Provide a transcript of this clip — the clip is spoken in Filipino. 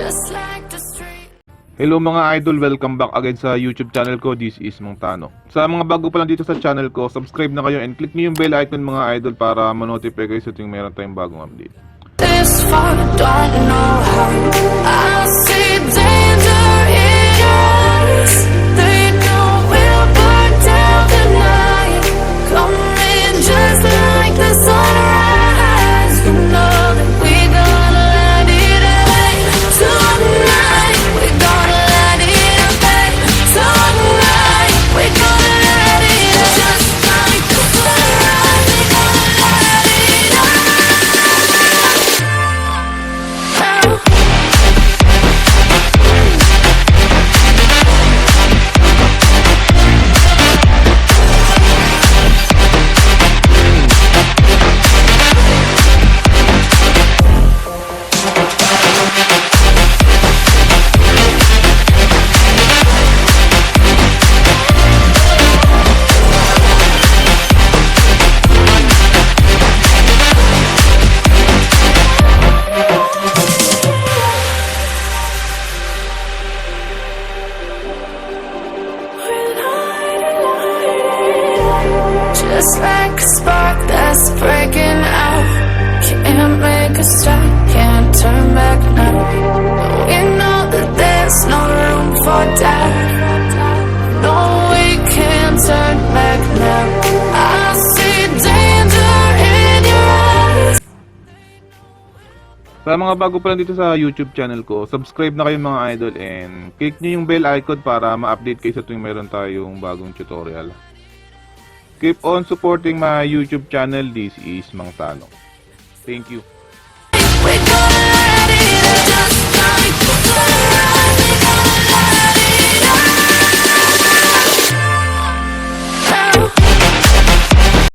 just like the street. Hello mga idol, welcome back again sa YouTube channel ko. This is Mang Tano. Sa mga bago pa lang dito sa channel ko, subscribe na kayo and click nyo yung bell icon mga idol para ma-notify kayo sa tuwing meron tayong bagong update. This far, don't know how. I see danger in your eyes. They know we'll burn down the night. Coming just like the sunrise. You know that we gonna light it up tonight. We gonna light it up tonight. We gonna light it up just like the sunrise. We gonna light it up. Just like a spark that's breaking out. Can't make a stop, can't turn back now. We know that there's no room for doubt. No, we can't turn back now. I see danger in your eyes. Sa mga bago pa lang dito sa YouTube channel ko, subscribe na kayo mga idol and click nyo yung bell icon para ma-update kayo sa tuwing meron tayong bagong tutorial. Keep on supporting my YouTube channel. This is Mang Tano. Thank you.